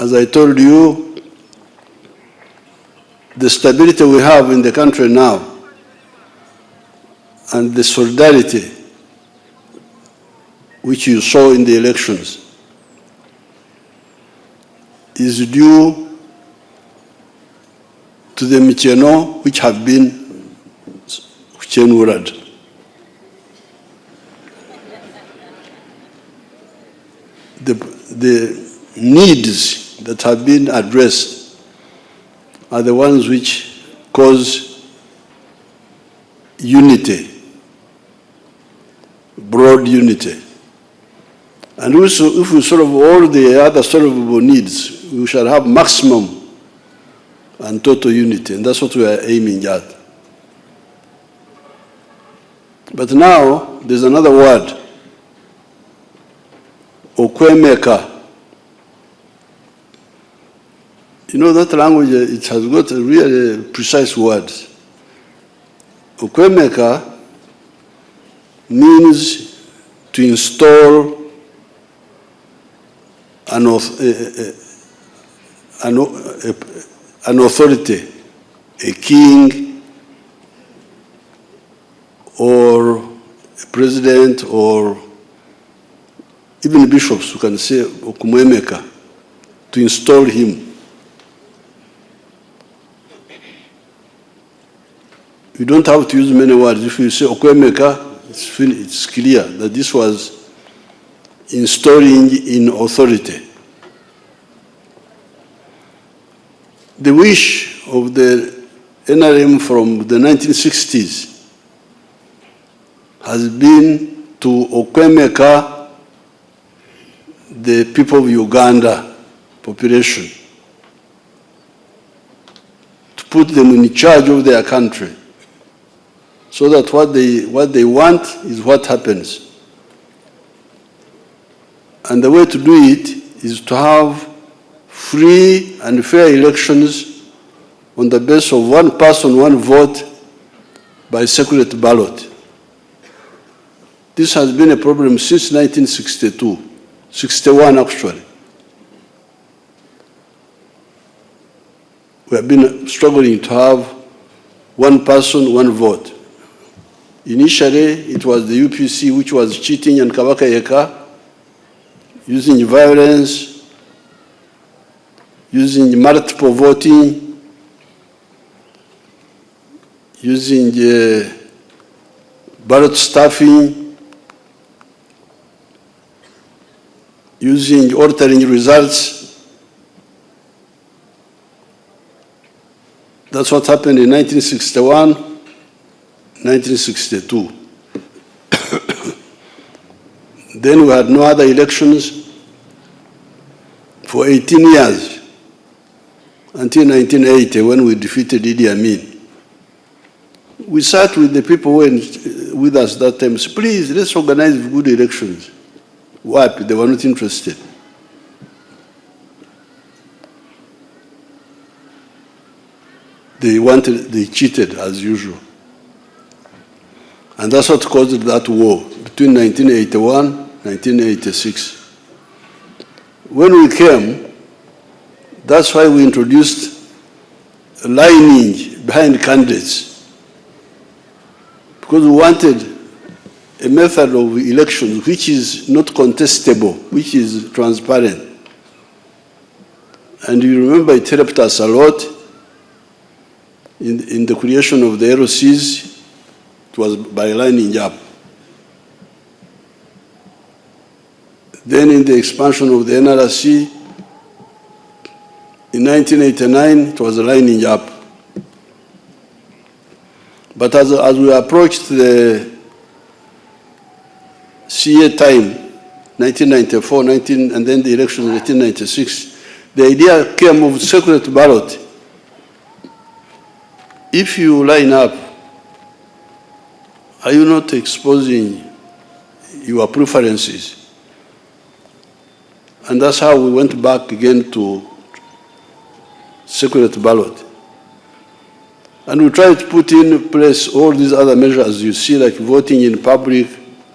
as I told you, the stability we have in the country now and the solidarity which you saw in the elections is due to the Micheno which have been Chenurad. The needs that have been addressed are the ones which cause unity, broad unity. And also, if we solve all the other solvable needs, we shall have maximum and total unity, and that's what we are aiming at. But now, there's another word, okwemeka. You know, that language, it has got a really precise words. Okwemeka means to install an authority, a king or a president or even bishops who can say okumwemeka, to install him. You don't have to use many words. If you say okwemeka, it's clear that this was installing in authority. The wish of the NRM from the 1960s has been to okwemeka the people of Uganda population, to put them in charge of their country, so that what they want is what happens. And the way to do it is to have free and fair elections on the basis of one person, one vote by secret ballot. This has been a problem since 1962, 61 actually. We have been struggling to have one person, one vote. Initially, it was the UPC which was cheating and kabakayeka, using violence, using multiple voting, using ballot stuffing, using altering results. That's what happened in 1961, 1962. Then we had no other elections for 18 years, until 1980 when we defeated Idi Amin. We sat with the people who were with us that time, said, please, let's organize good elections. Why? They were not interested. They cheated as usual. And that's what caused that war between 1981 and 1986. When we came, that's why we introduced lining behind candidates, because we wanted a method of elections which is not contestable, which is transparent. And you remember it helped us a lot in the creation of the LCs. It was by lining up. Then in the expansion of the NRC, in 1989, it was lining up. But as we approached the CA time, 1994, and then the election in 1996, the idea came of secret ballot. If you line up, are you not exposing your preferences? And that's how we went back again to secret ballot. And we tried to put in place all these other measures you see, like voting in public,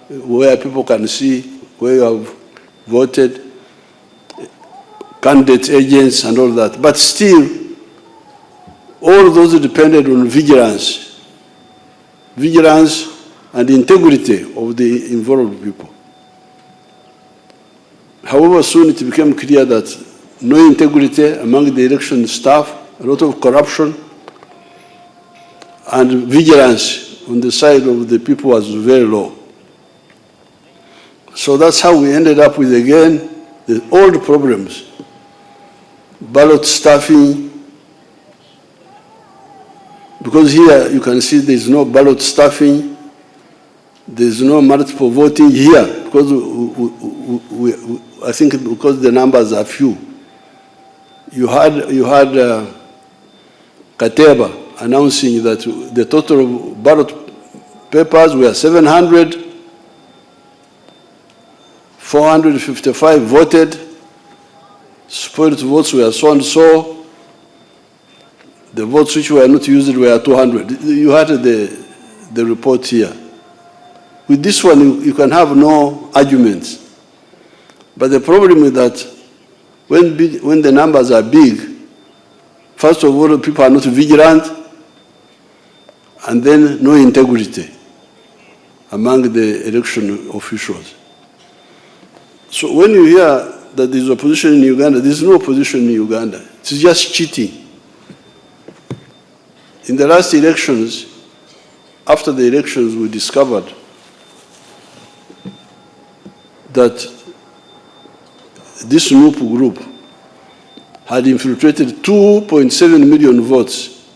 where people can see where you have voted, candidate agents and all that. But still, all those depended on vigilance and integrity of the involved people. However, soon it became clear that no integrity among the election staff, a lot of corruption, and vigilance on the side of the people was very low. So that's how we ended up with, again, the old problems. Ballot stuffing, because here you can see there's no ballot stuffing, there's no multiple voting here, because I think because the numbers are few. You had Kateba announcing that the total of ballot papers were 700, 455 voted, spoiled votes were so and so, the votes which were not used were 200. You had the report here. With this one, you can have no arguments. But the problem is that when the numbers are big, first of all, people are not vigilant, and then no integrity among the election officials. So when you hear that there's opposition in Uganda, there's no opposition in Uganda. It's just cheating. In the last elections, after the elections, we discovered that this NUP group had infiltrated 2.7 million votes,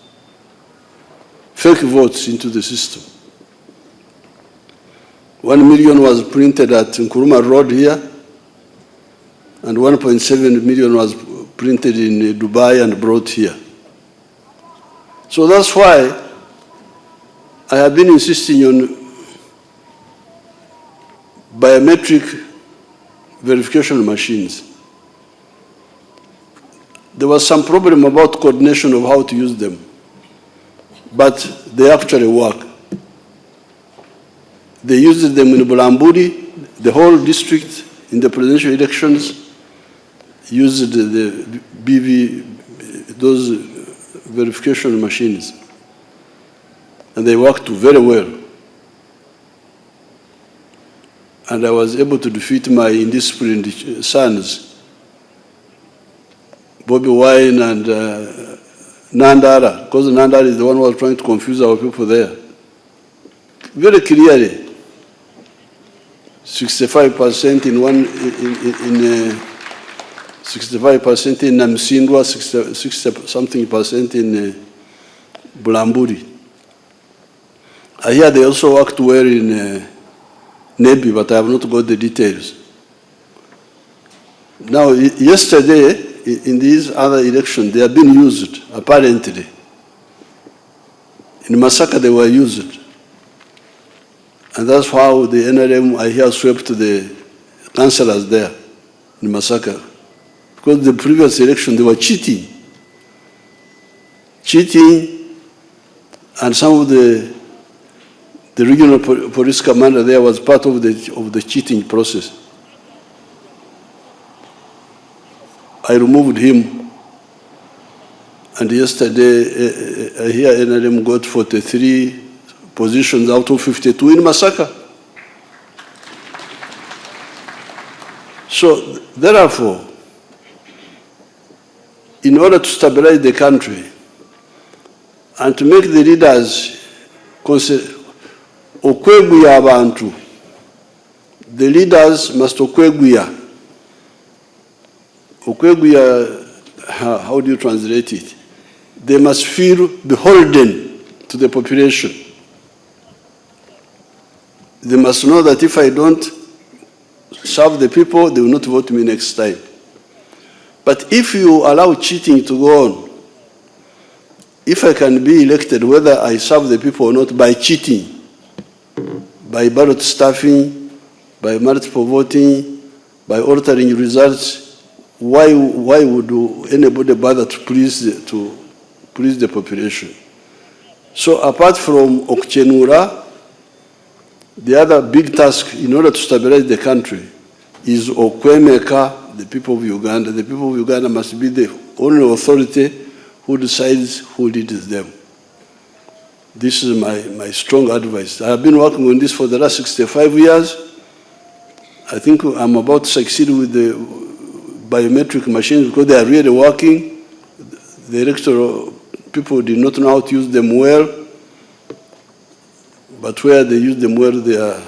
fake votes, into the system. 1 million was printed at Nkuruma Road here, and 1.7 million was printed in Dubai and brought here. So that's why I have been insisting on biometric verification machines. There was some problem about coordination of how to use them, but they actually work. They used them in Bulamburi, the whole district in the presidential elections used the those verification machines, and they worked very well. And I was able to defeat my undisciplined sons, Bobi Wine and Nandala, because Nandala is the one who was trying to confuse our people there. Very clearly, 65% in one, 65% in Namsindwa, 60-something% in Bulamburi. I hear they also worked well in Nebi, but I have not got the details. Now, yesterday, in these other elections, they have been used, apparently. In Masaka, they were used. And that's how the NRM, I hear, swept the councillors there in Masaka. Because the previous election, they were cheating. And some of the regional police commander there was part of the cheating process. I removed him, and yesterday I hear NRM got 43 positions out of 52 in Masaka. So, therefore, in order to stabilize the country and to make the leaders okweguya abantu, the leaders must okweguya. Okweguya, how do you translate it? They must feel beholden to the population. They must know that if I don't serve the people, they will not vote me next time. But if you allow cheating to go on, if I can be elected, whether I serve the people or not, by cheating, by ballot stuffing, by multiple voting, by altering results, why would anybody bother to please the population? So apart from Okchenura, the other big task in order to stabilize the country is okwemeka the people of Uganda. The people of Uganda must be the only authority who decides who leads them. This is my strong advice. I have been working on this for the last 65 years. I think I'm about to succeed with the biometric machines because they are really working. The electoral people did not know how to use them well, but where they use them well, they are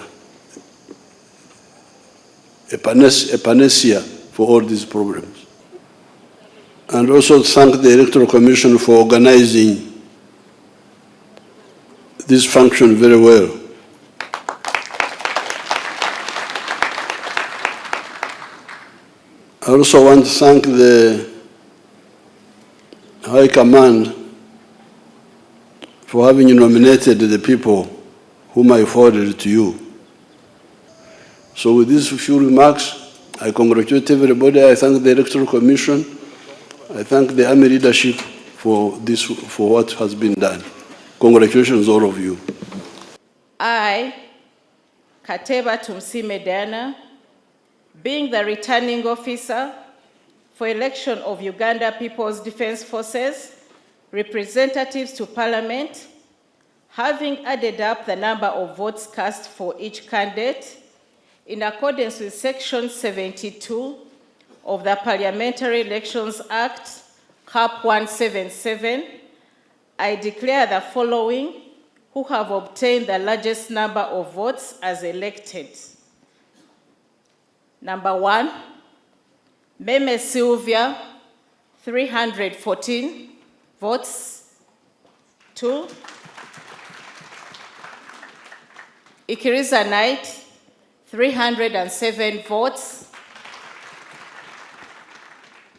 a panacea for all these problems. And also thank the Electoral Commission for organizing this function very well. I also want to thank the High Command for having nominated the people whom I forwarded to you. So with these few remarks, I congratulate everybody. I thank the Electoral Commission. I thank the Army leadership for what has been done. Congratulations, all of you. I, Kateba Tumsime Diana, being the returning officer for election of Uganda People's Defense Forces, representatives to Parliament, having added up the number of votes cast for each candidate, in accordance with Section 72 of the Parliamentary Elections Act, Cap 177, I declare the following who have obtained the largest number of votes as elected. Number 1, Meme Sylvia, 314 votes. 2, Ikiriza Knight, 307 votes.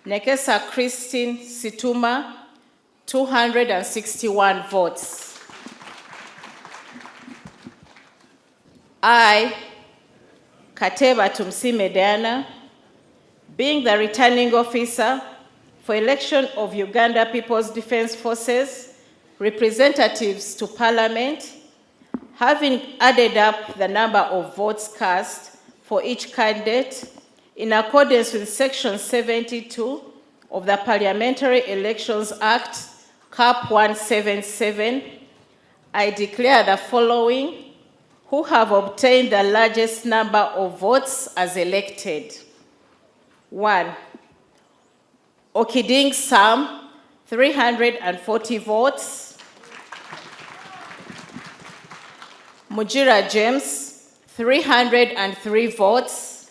Nekesa Christine Situma, 261 votes. I, Kateba Tumsime Diana, being the returning officer for election of Uganda People's Defense Forces, representatives to Parliament, having added up the number of votes cast for each candidate in accordance with Section 72 of the Parliamentary Elections Act, Cap 177, I declare the following who have obtained the largest number of votes as elected. 1, Okiding Sam, 340 votes. Mujira James, 303 votes.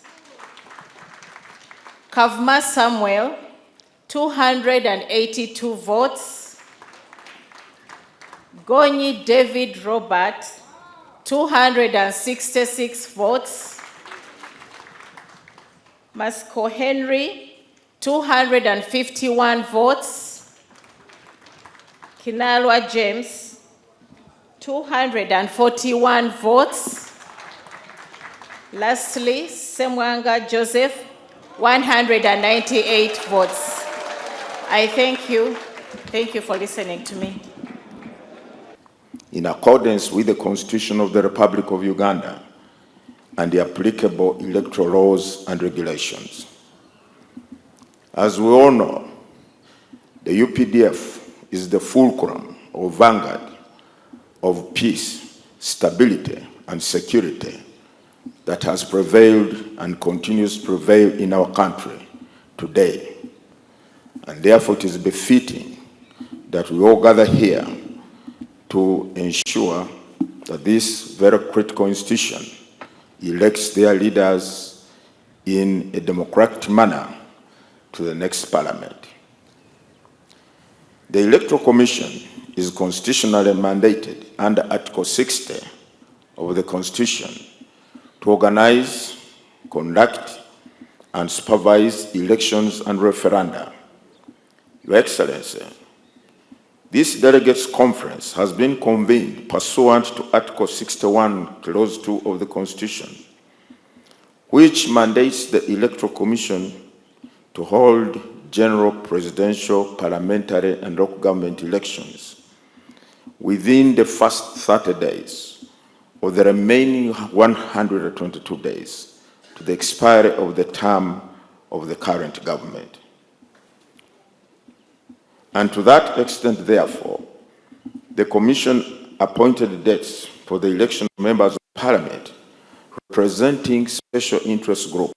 Kavma Samuel, 282 votes. Gonyi David Robert, 266 votes. Masco Henry, 251 votes. Kinalwa James, 241 votes. Lastly, Semwanga Joseph, 198 votes. I thank you. Thank you for listening to me. In accordance with the Constitution of the Republic of Uganda and the applicable electoral laws and regulations. As we all know, the UPDF is the fulcrum or vanguard of peace, stability, and security that has prevailed and continues to prevail in our country today. And therefore it is befitting that we all gather here to ensure that this very critical institution elects their leaders in a democratic manner to the next parliament. The Electoral Commission is constitutionally mandated under Article 60 of the Constitution to organize, conduct, and supervise elections and referenda. Your Excellency, this delegates conference has been convened pursuant to Article 61, Clause 2 of the Constitution, which mandates the Electoral Commission to hold general, presidential, parliamentary, and local government elections within the first 30 days of the remaining 122 days to the expiry of the term of the current government. And to that extent, therefore, the Commission appointed dates for the election of members of Parliament representing special interest groups,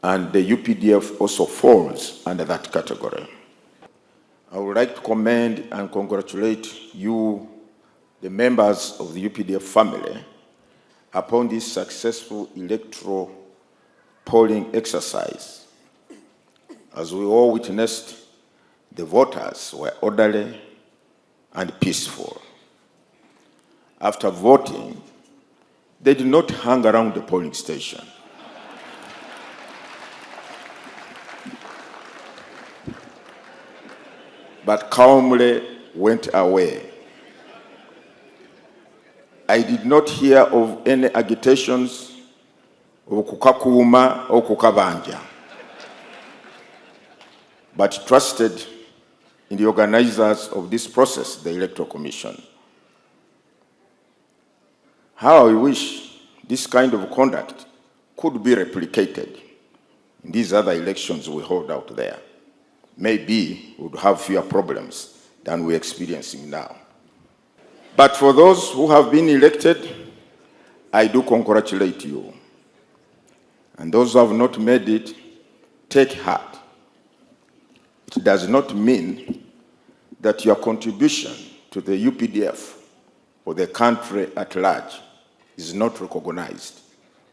and the UPDF also falls under that category. I would like to commend and congratulate you, the members of the UPDF family, upon this successful electoral polling exercise. As we all witnessed, the voters were orderly and peaceful. After voting, they did not hang around the polling station. But calmly went away. I did not hear of any agitations of kukakuma or kukabanja, but trusted in the organizers of this process, the Electoral Commission. How I wish this kind of conduct could be replicated in these other elections we hold out there. Maybe we would have fewer problems than we're experiencing now. But for those who have been elected, I do congratulate you. And those who have not made it, take heart. It does not mean that your contribution to the UPDF or the country at large is not recognized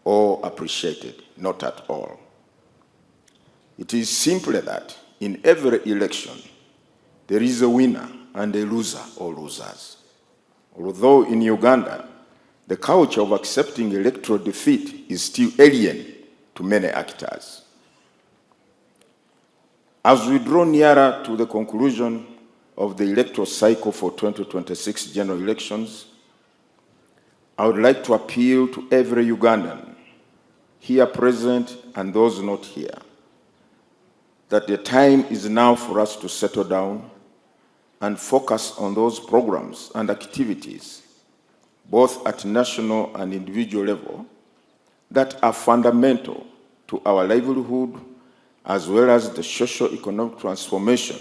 or appreciated, not at all. It is simply that in every election, there is a winner and a loser or losers. Although in Uganda, the culture of accepting electoral defeat is still alien to many actors. As we draw nearer to the conclusion of the electoral cycle for 2026 general elections, I would like to appeal to every Ugandan, here present and those not here, that the time is now for us to settle down and focus on those programs and activities, both at national and individual level, that are fundamental to our livelihood as well as the socio-economic transformation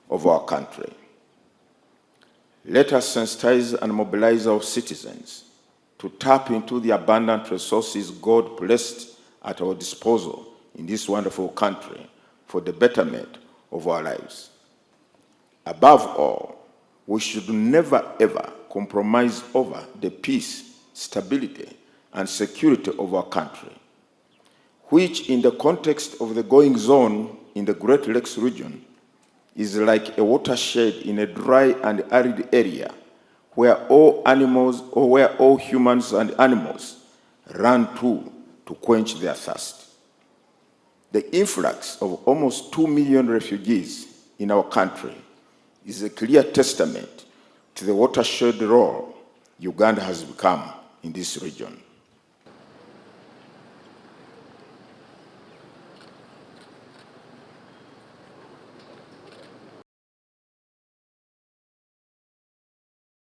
of our country. Let us sensitize and mobilize our citizens to tap into the abundant resources God placed at our disposal in this wonderful country for the betterment of our lives. Above all, we should never ever compromise over the peace, stability, and security of our country, which in the context of the goings on in the Great Lakes region is like a watershed in a dry and arid area where all animals, or where all humans and animals run to quench their thirst. The influx of almost 2 million refugees in our country is a clear testament to the watershed role Uganda has become in this region.